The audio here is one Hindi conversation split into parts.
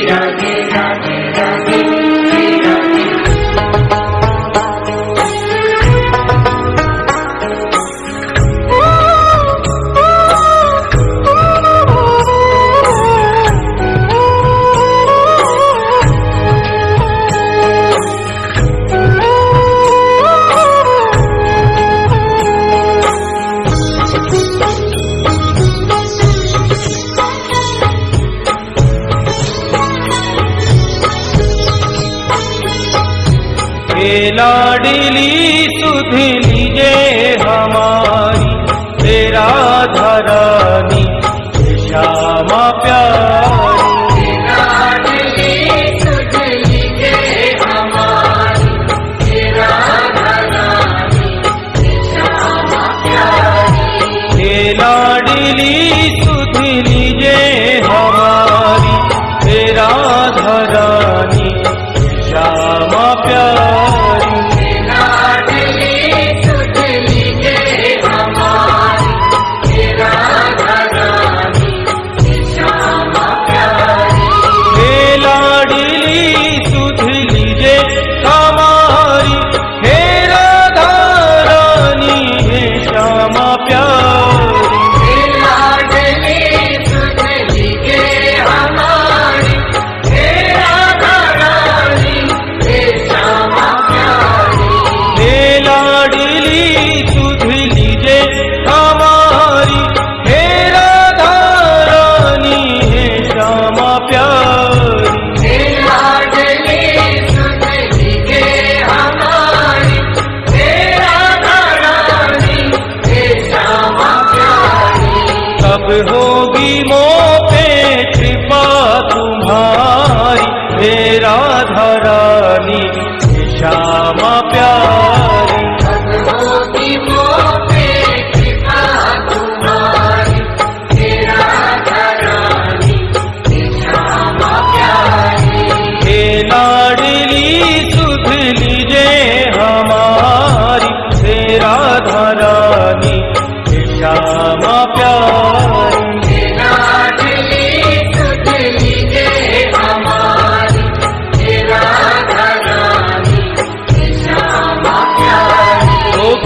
राधे राधे राधे राधे। लाडली सुध लीजे हमारी तेरा धरानी श्यामा प्यारी। लाडली सुध लीजे हमारी तेरा धरानी श्यामा प्यारी। लाडली सुध लीजे हमारी तेरा धरानी श्यामा प्यारी। होगी मोह पे कृपा तुम्हारी हे राधा रानी श्यामा प्यारी। होगी मोह पे कृपा तुम्हारी हे राधा रानी श्यामा प्यारी। हे लाडली सुध लीजे हमारी हे राधा रानी श्यामा प्यारी।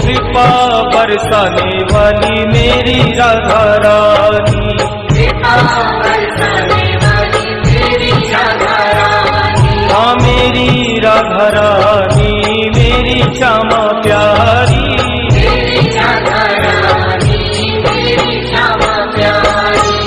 कृपा बरसाने वाली मेरी राधा रानी। कृपा बरसाने वाली मेरी राधा रानी। हाँ मेरी राधा रानी मेरी श्यामा प्यारी। मेरी राधा रानी मेरी श्यामा प्यारी।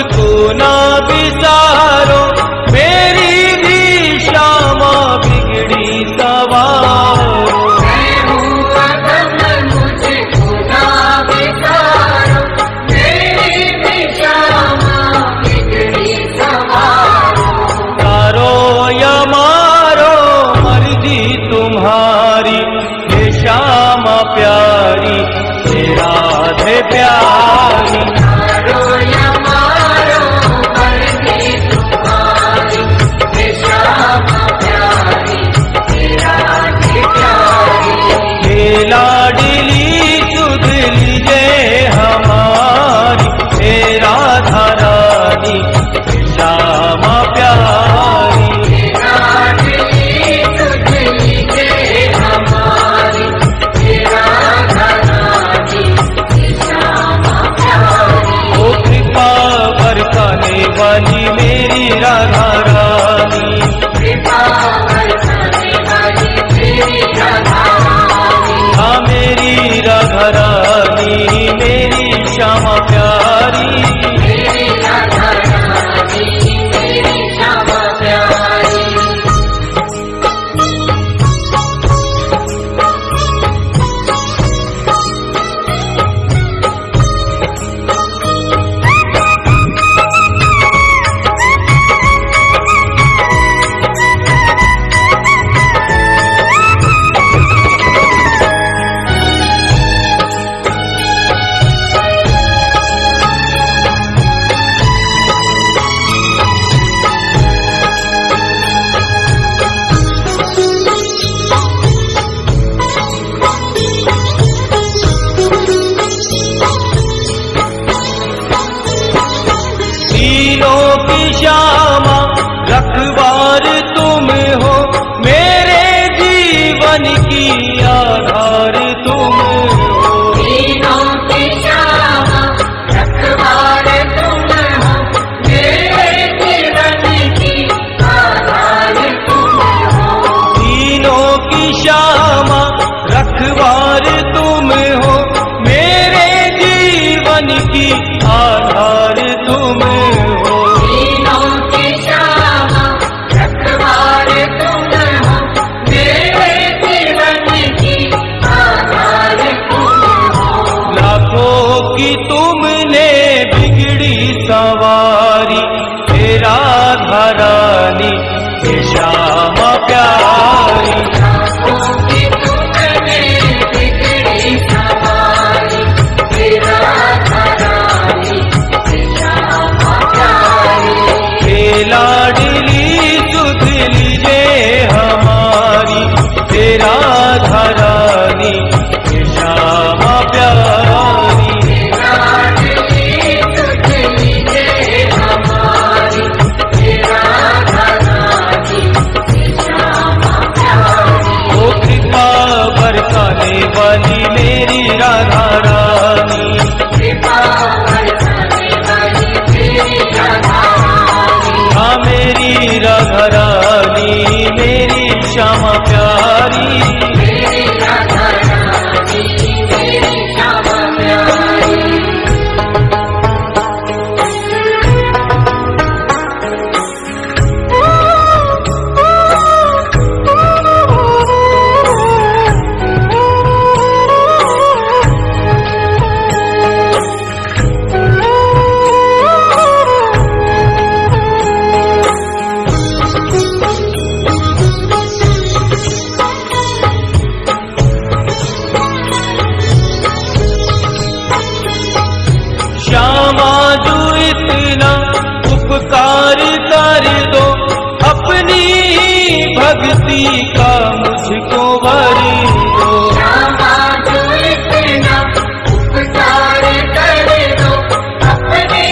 मुझको ना बिसारो, मेरी भी श्यामा बिगड़ी सवारो। मैं हूँ अधम मुझको ना बिसारो, मेरी भी श्यामा बिगड़ी सवारो। तारो या मारो मर्जी तुम्हारी, हे श्यामा प्यारी, हे राधे प्यारी। तारो या मारो मर्जी तुम्हारी, हे श्यामा प्यारी, हे राधे प्यारी। हे लाडली सुध लीजे हमारी, हे राधा रानी, हे श्यामा प्यारी। हे लाडली सुध लीजे हमारी, हे राधा रानी, हे श्यामा प्यारी। ओ कृपा बरसाने वाली मेरी राधा रानी, कृपा बरसाने वाली मेरी राधा रानी। हाँ मेरी राधा रानी, मेरी श्यामा प्यारी। मेरी राधा रानी, मेरी श्यामा प्यारी। तीनों की श्यामा रखवार तुम हो, मेरे जीवन की आधार तुम हो। तीनों की श्यामा रखवार तुम हो, मेरे जीवन की आधार तुम हो। तीनों की श्यामा रखवार तुम हो, मेरे जीवन की आधार तुम हो। तीनों की श्यामा रखवार तुम हो, मेरे जीवन की आधार तुम हो। लाखों की तुमने बिगड़ी सवारी, हे राधा रानी, हे श्यामा प्यारी। लाखों की तुमने बिगड़ी सवारी, हे राधा रानी, हे श्यामा प्यारी। हे लाडली सुध लीजे हमारी, हे राधा रानी, हे श्यामा प्यारी। हे लाडली सुध लीजे हमारी, हे राधा रानी, हे श्यामा प्यारी। ओ कृपा बरसाने वाली मेरी राधा रानी, कृपा बरसाने वाली मेरी राधा रानी। हाँ मेरी राधा रानी, मेरी श्यामा प्यारी। मेरी राधा रानी, मेरी श्यामा प्यारी। श्यामा जो इतना उपकार कर दो, अपनी भक्ति का मुझको वर दो। श्यामा जो इतना उपकार कर दो, अपनी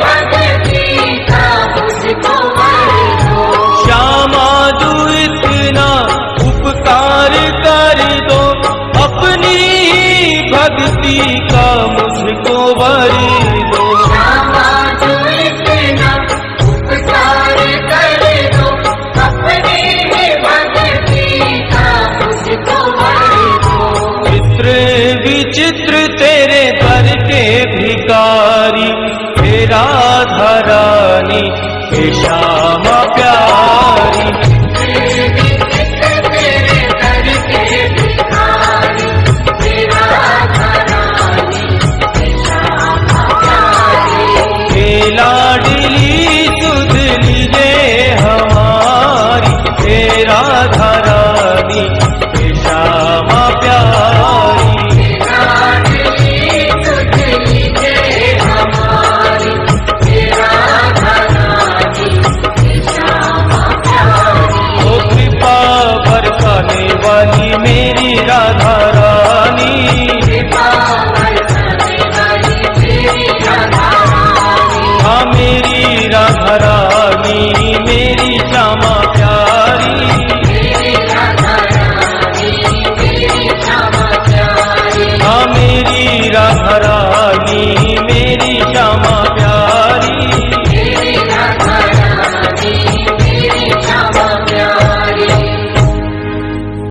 भक्ति का मुझको वर दो। श्यामा जो इतना उपकार कर दो, अपनी भक्ति का मुझको वर दो। श्यामा जो इतना उपकार कर दो, अपनी भक्ति का मुझको राधा रानी हे श्यामा प्यारी